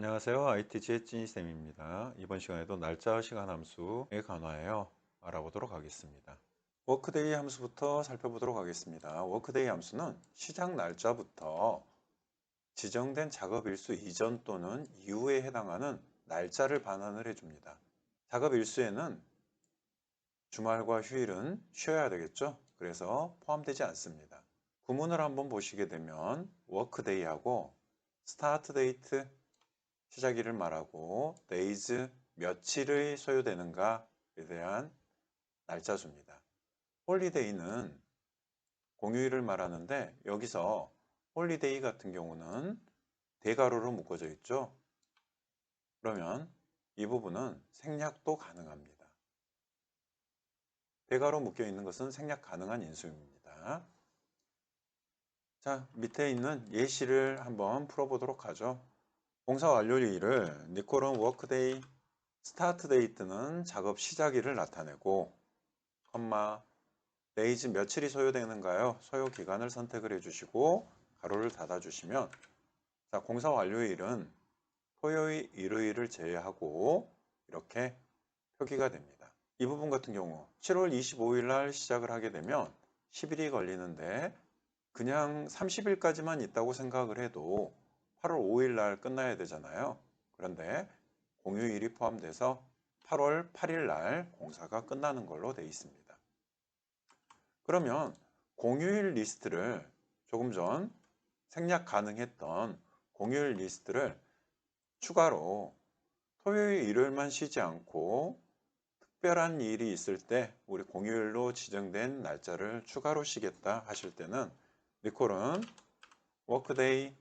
안녕하세요. ITG의 찐이쌤입니다. 이번 시간에도 날짜 시간 함수에 관하여 알아보도록 하겠습니다. 워크데이 함수부터 살펴보도록 하겠습니다. 워크데이 함수는 시작 날짜부터 지정된 작업 일수 이전 또는 이후에 해당하는 날짜를 반환을 해줍니다. 작업 일수에는 주말과 휴일은 쉬어야 되겠죠? 그래서 포함되지 않습니다. 구문을 한번 보시게 되면 워크데이하고 스타트 데이트 시작일을 말하고 days 며칠의 소요되는가에 대한 날짜 수입니다. 홀리데이는 공휴일을 말하는데 여기서 홀리데이 같은 경우는 대괄호로 묶어져 있죠. 그러면 이 부분은 생략도 가능합니다. 대괄호 묶여 있는 것은 생략 가능한 인수입니다. 자, 밑에 있는 예시를 한번 풀어보도록 하죠. 공사 완료일을 니콜은 워크데이 스타트 데이트는 작업 시작일을 나타내고 컴마 데이즈 며칠이 소요되는가요? 소요 기간을 선택을 해주시고 가로를 닫아주시면 자, 공사 완료일은 토요일, 일요일을 제외하고 이렇게 표기가 됩니다. 이 부분 같은 경우 7월 25일 날 시작을 하게 되면 10일이 걸리는데 그냥 30일까지만 있다고 생각을 해도 8월 5일 날 끝나야 되잖아요. 그런데 공휴일이 포함돼서 8월 8일 날 공사가 끝나는 걸로 되어 있습니다. 그러면 공휴일 리스트를 조금 전 생략 가능했던 공휴일 리스트를 추가로 토요일, 일요일만 쉬지 않고 특별한 일이 있을 때 우리 공휴일로 지정된 날짜를 추가로 쉬겠다 하실 때는 니콜은 워크데이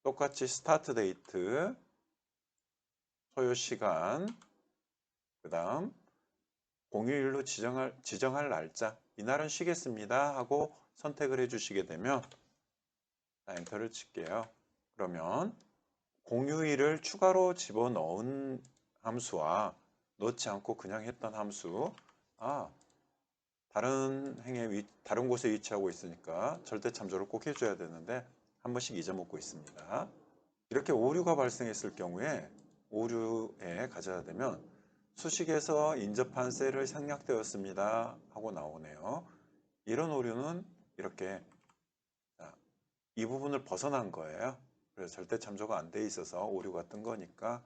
똑같이 스타트 데이트 소요 시간 그 다음 공휴일로 지정할 날짜 이날은 쉬겠습니다 하고 선택을 해 주시게 되면 엔터를 칠게요. 그러면 공휴일을 추가로 집어넣은 함수와 넣지 않고 그냥 했던 함수 다른 곳에 위치하고 있으니까 절대 참조를 꼭 해줘야 되는데 한 번씩 잊어먹고 있습니다. 이렇게 오류가 발생했을 경우에 오류에 가져야 되면 수식에서 인접한 셀을 생략되었습니다 하고 나오네요. 이런 오류는 이렇게 이 부분을 벗어난 거예요. 그래서 절대 참조가 안 돼 있어서 오류가 뜬 거니까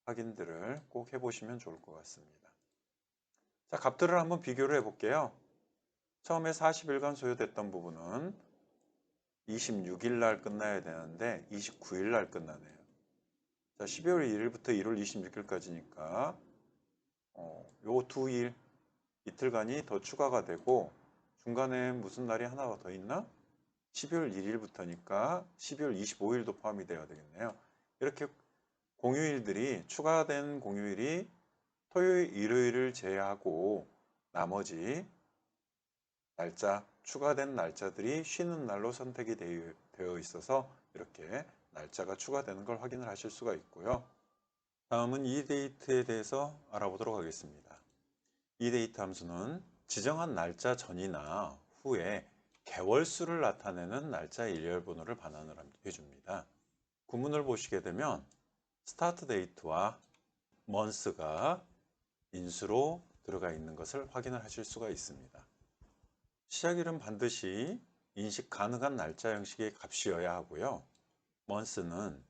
확인들을 꼭 해보시면 좋을 것 같습니다. 자, 값들을 한번 비교를 해볼게요. 처음에 40일간 소요됐던 부분은 26일 날 끝나야 되는데 29일 날 끝나네요. 자, 12월 1일부터 1월 26일까지니까 요 두 일, 이틀간이 더 추가가 되고 중간에 무슨 날이 하나가 더 있나? 12월 1일부터니까 12월 25일도 포함이 되어야 되겠네요. 이렇게 공휴일들이 추가된 공휴일이 토요일, 일요일을 제외하고 나머지 날짜, 추가된 날짜들이 쉬는 날로 선택이 되어 있어서 이렇게 날짜가 추가되는 걸 확인을 하실 수가 있고요. 다음은 이데이트에 대해서 알아보도록 하겠습니다. 이데이트 함수는 지정한 날짜 전이나 후에 개월수를 나타내는 날짜 일렬번호를 반환을 해줍니다. 구문을 보시게 되면 스타트 데이트와 month가 인수로 들어가 있는 것을 확인을 하실 수가 있습니다. 시작일은 반드시 인식 가능한 날짜 형식의 값이어야 하고요. month는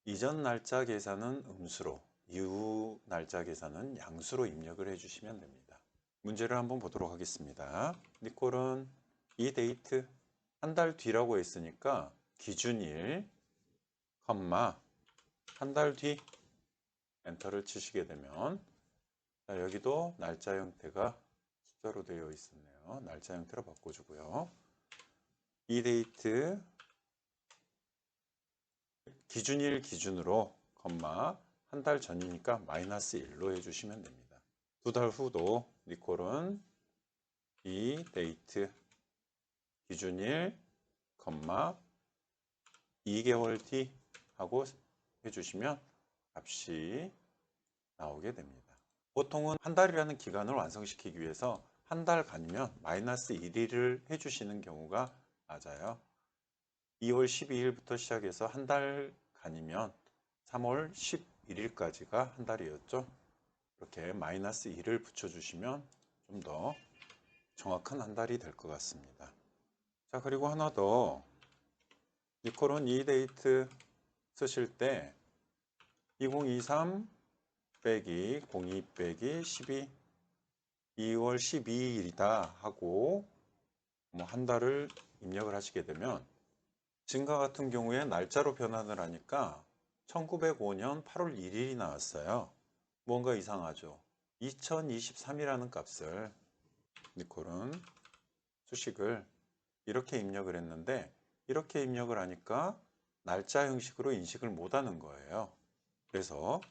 이전 날짜 계산은 음수로, 이후 날짜 계산은 양수로 입력을 해주시면 됩니다. 문제를 한번 보도록 하겠습니다. 니콜은 이 데이트 한 달 뒤라고 했으니까 기준일, 컴마 한 달 뒤 엔터를 치시게 되면 자, 여기도 날짜 형태가 숫자로 되어 있었네요. 날짜 형태로 바꿔주고요. 이 데이트 기준일 기준으로 컴마 한 달 전이니까 마이너스 1로 해주시면 됩니다. 두 달 후도 니콜은 이 데이트 기준일 컴마 2개월 뒤 하고 해주시면 값이 나오게 됩니다. 보통은 한 달이라는 기간을 완성시키기 위해서 한 달간이면 마이너스 1일을 해주시는 경우가 맞아요. 2월 12일부터 시작해서 한 달간 아니면 3월 11일까지가 한 달이었죠. 이렇게 마이너스 1을 붙여주시면 좀 더 정확한 한 달이 될 것 같습니다. 자, 그리고 하나 더. 니콜은 이 데이트 쓰실 때 2023 빼기 02 빼기 12 2월 12일이다 하고 뭐 한 달을 입력을 하시게 되면 지금과 같은 경우에 날짜로 변환을 하니까 1905년 8월 1일이 나왔어요. 뭔가 이상하죠. 2023이라는 값을 니콜은 수식을 이렇게 입력을 했는데 이렇게 입력을 하니까 날짜 형식으로 인식을 못하는 거예요. 그래서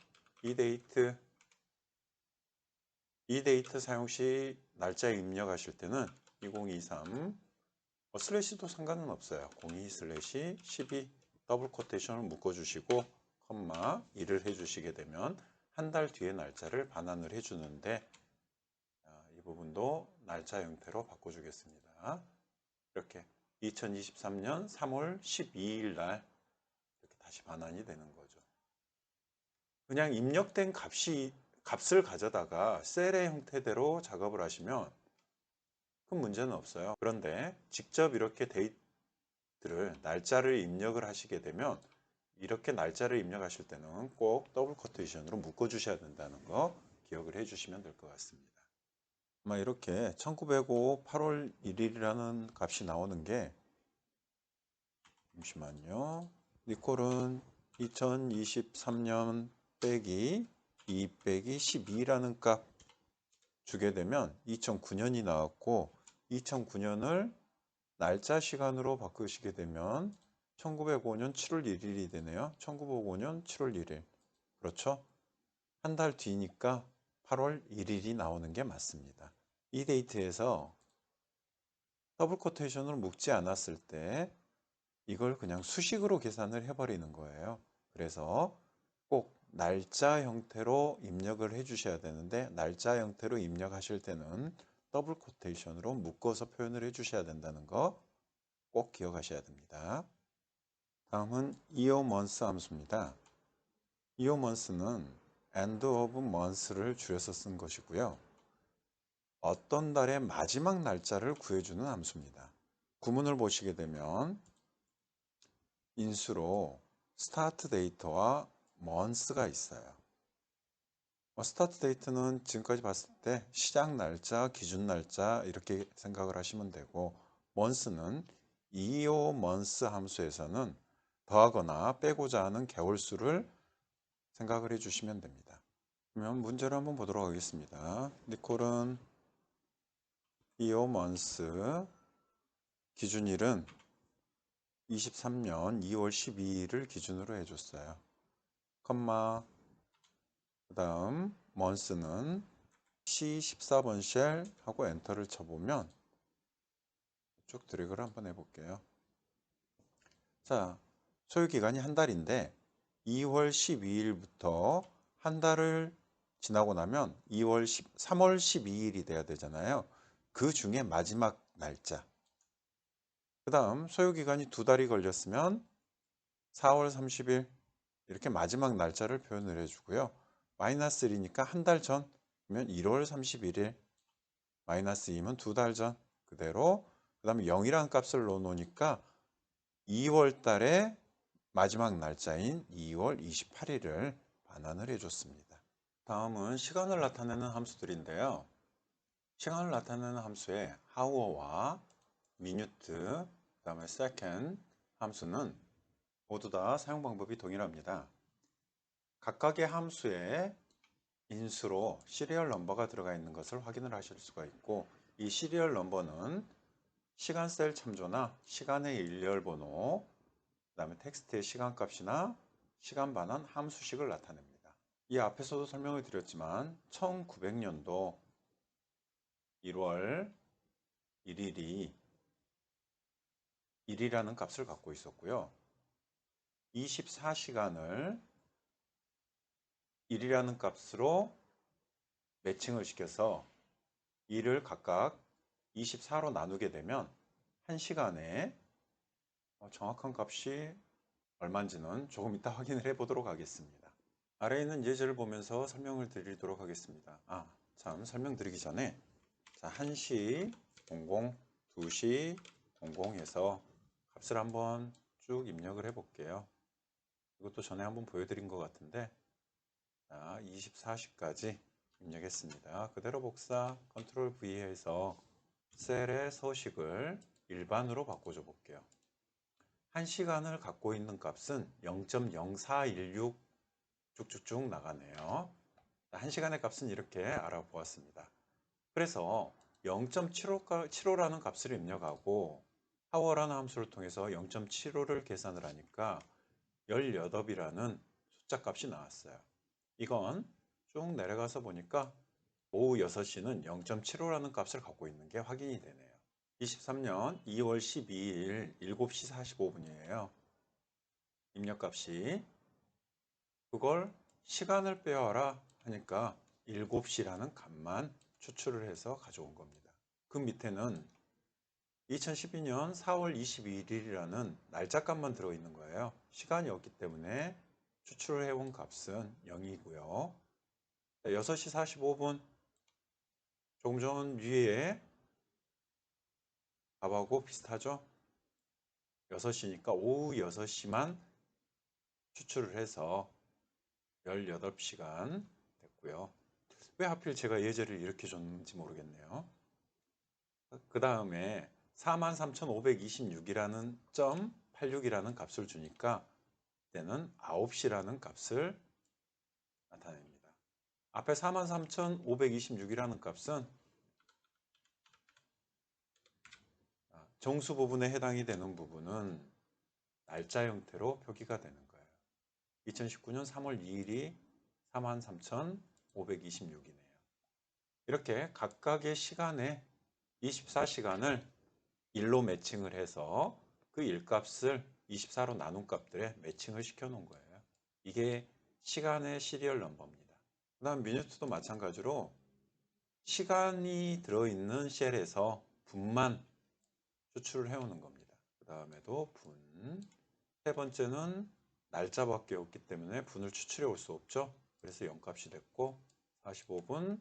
이 데이트 사용 시 날짜에 입력하실 때는 2023 슬래시도 상관은 없어요. 02 슬래시 12 더블 코테이션을 묶어주시고 컴마 1을 해주시게 되면 한 달 뒤의 날짜를 반환을 해주는데 이 부분도 날짜 형태로 바꿔주겠습니다. 이렇게 2023년 3월 12일 날 이렇게 다시 반환이 되는 거죠. 그냥 입력된 값을 가져다가 셀의 형태대로 작업을 하시면 큰 문제는 없어요. 그런데 직접 이렇게 데이트를 날짜를 입력을 하시게 되면 이렇게 날짜를 입력하실 때는 꼭 더블 코테이션으로 묶어 주셔야 된다는 거 기억을 해 주시면 될 것 같습니다. 아마 이렇게 1905 8월 1일이라는 값이 나오는 게 잠시만요. 니콜은 2023년 빼기 2 빼기 12라는 값 주게 되면 2009년이 나왔고 2009년을 날짜 시간으로 바꾸시게 되면 1905년 7월 1일이 되네요. 1905년 7월 1일. 그렇죠? 한 달 뒤니까 8월 1일이 나오는 게 맞습니다. 이 데이트에서 더블 코테이션으로 묶지 않았을 때 이걸 그냥 수식으로 계산을 해버리는 거예요. 그래서 꼭 날짜 형태로 입력을 해 주셔야 되는데 날짜 형태로 입력하실 때는 더블 코테이션으로 묶어서 표현을 해 주셔야 된다는 거 꼭 기억하셔야 됩니다. 다음은 year-month 함수입니다. year-month는 end of month를 줄여서 쓴 것이고요. 어떤 달의 마지막 날짜를 구해주는 함수입니다. 구문을 보시게 되면 인수로 start date와 month가 있어요. 스타트 데이트는 지금까지 봤을 때 시작 날짜, 기준 날짜 이렇게 생각을 하시면 되고 month는 year-month 함수에서는 더하거나 빼고자 하는 개월 수를 생각을 해주시면 됩니다. 그러면 문제를 한번 보도록 하겠습니다. 니콜은 year-month 기준일은 23년 2월 12일을 기준으로 해줬어요. 컴마 그 다음 month는 C14번 쉘 하고 엔터를 쳐보면 쭉 드래그를 한번 해볼게요. 자, 소요기간이 한 달인데 2월 12일부터 한 달을 지나고 나면 3월 12일이 돼야 되잖아요. 그 중에 마지막 날짜. 그 다음 소요기간이 두 달이 걸렸으면 4월 30일 이렇게 마지막 날짜를 표현을 해주고요. 마이너스 1이니까 한 달 전, 그러면 1월 31일, 마이너스 2면 두 달 전, 그대로 그 다음에 0이라는 값을 넣어 놓으니까 2월 달에 마지막 날짜인 2월 28일을 반환을 해줬습니다. 다음은 시간을 나타내는 함수들인데요. 시간을 나타내는 함수의 hour와 minute, 그 다음에 second 함수는 모두 다 사용 방법이 동일합니다. 각각의 함수에 인수로 시리얼 넘버가 들어가 있는 것을 확인을 하실 수가 있고 이 시리얼 넘버는 시간 셀 참조나 시간의 일렬 번호, 그 다음에 텍스트의 시간값이나 시간 반환 함수식을 나타냅니다. 이 앞에서도 설명을 드렸지만 1900년도 1월 1일이 1이라는 값을 갖고 있었고요. 24시간을 1이라는 값으로 매칭을 시켜서 2를 각각 24로 나누게 되면 1시간에 정확한 값이 얼마인지는 조금 이따 확인을 해 보도록 하겠습니다. 아래에 있는 예제를 보면서 설명을 드리도록 하겠습니다. 참 설명드리기 전에 1시 00, 2시 00 해서 값을 한번 쭉 입력을 해 볼게요. 이것도 전에 한번 보여드린 것 같은데 24시까지 입력했습니다. 그대로 복사 컨트롤 V 해서 셀의 서식을 일반으로 바꿔줘 볼게요. 1시간을 갖고 있는 값은 0.0416 쭉쭉쭉 나가네요. 1시간의 값은 이렇게 알아보았습니다. 그래서 0.75라는 값을 입력하고 hour라는 함수를 통해서 0.75를 계산을 하니까 18이라는 숫자 값이 나왔어요. 이건 쭉 내려가서 보니까 오후 6시는 0.75라는 값을 갖고 있는 게 확인이 되네요. 23년 2월 12일 7시 45분이에요. 입력값이 그걸 시간을 빼와라 하니까 7시라는 값만 추출을 해서 가져온 겁니다. 그 밑에는 2012년 4월 22일이라는 날짜 값만 들어있는 거예요. 시간이 없기 때문에 추출을 해온 값은 0이고요. 6시 45분 조금 전 위에 값하고 비슷하죠? 6시니까 오후 6시만 추출을 해서 18시간 됐고요. 왜 하필 제가 예제를 이렇게 줬는지 모르겠네요. 그 다음에 43,526이라는 86이라는 값을 주니까 때는 9시라는 값을 나타냅니다. 앞에 43,526이라는 값은 정수 부분에 해당이 되는 부분은 날짜 형태로 표기가 되는 거예요. 2019년 3월 2일이 43,526이네요. 이렇게 각각의 시간에 24시간을 1로 매칭을 해서 그 일값을 24로 나눈 값들에 매칭을 시켜 놓은 거예요. 이게 시간의 시리얼 넘버입니다. 그 다음 미니트도 마찬가지로 시간이 들어있는 셀에서 분만 추출을 해오는 겁니다. 그 다음에도 분. 세 번째는 날짜밖에 없기 때문에 분을 추출해 올 수 없죠. 그래서 0값이 됐고 45분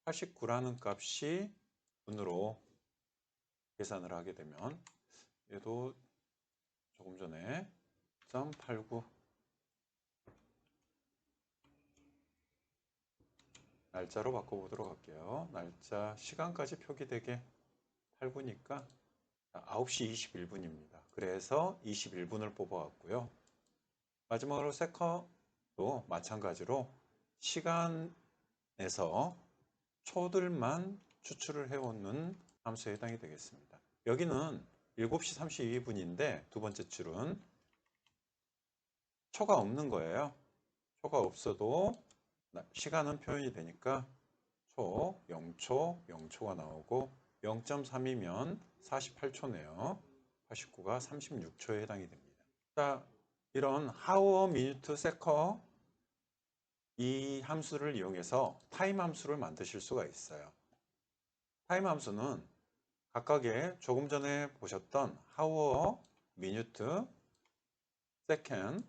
89라는 값이 분으로 계산을 하게 되면 얘도 조금 전에 0.89 날짜로 바꿔보도록 할게요. 날짜 시간까지 표기되게 8구니까 9시 21분입니다. 그래서 21분을 뽑아왔고요. 마지막으로 세컨도 마찬가지로 시간에서 초들만 추출을 해오는 함수에 해당이 되겠습니다. 여기는 7시 32분인데 두 번째 줄은 초가 없는 거예요. 초가 없어도 시간은 표현이 되니까 초, 0초, 0초가 나오고 0.3이면 48초네요. 89가 36초에 해당이 됩니다. 자, 이런 hour, minute, second 이 함수를 이용해서 타임 함수를 만드실 수가 있어요. 타임 함수는 각각의 조금 전에 보셨던 hour, minute, second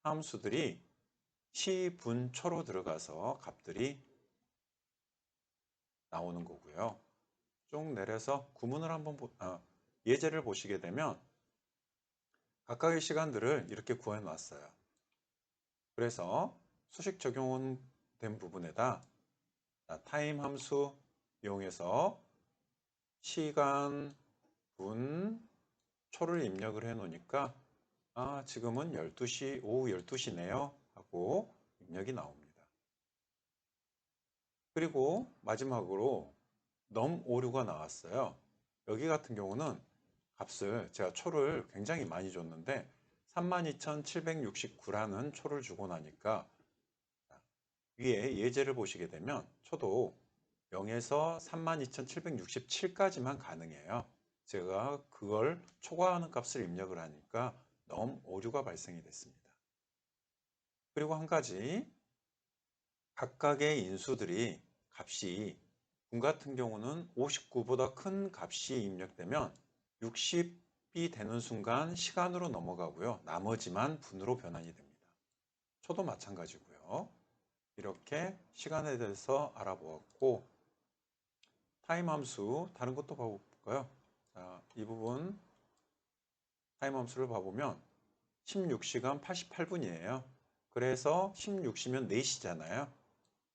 함수들이 시, 분, 초로 들어가서 값들이 나오는 거고요. 쭉 내려서 구문을 한번 예제를 보시게 되면 각각의 시간들을 이렇게 구해 놨어요. 그래서 수식 적용된 부분에다 타임 함수 이용해서 시간, 분, 초를 입력을 해 놓으니까 지금은 12시, 오후 12시네요 하고 입력이 나옵니다. 그리고 마지막으로 넘 오류가 나왔어요. 여기 같은 경우는 값을 제가 초를 굉장히 많이 줬는데 32,769라는 초를 주고 나니까 위에 예제를 보시게 되면 초도 0에서 32,767까지만 가능해요. 제가 그걸 초과하는 값을 입력을 하니까 넘 오류가 발생이 됐습니다. 그리고 한 가지 각각의 인수들이 값이 분 같은 경우는 59보다 큰 값이 입력되면 60 60이 되는 순간 시간으로 넘어가고요. 나머지만 분으로 변환이 됩니다. 초도 마찬가지고요. 이렇게 시간에 대해서 알아보았고, 타임 함수 다른 것도 봐볼까요? 자, 이 부분 타임 함수를 봐보면 16시간 88분이에요. 그래서 16시면 4시잖아요.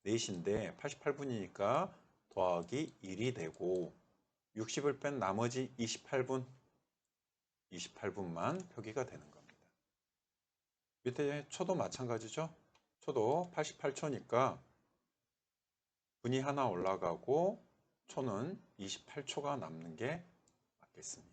4시인데 88분이니까 더하기 1이 되고 60을 뺀 나머지 28분만 표기가 되는 겁니다. 밑에 초도 마찬가지죠. 초도 88초니까 분이 하나 올라가고 초는 28초가 남는 게 맞겠습니다.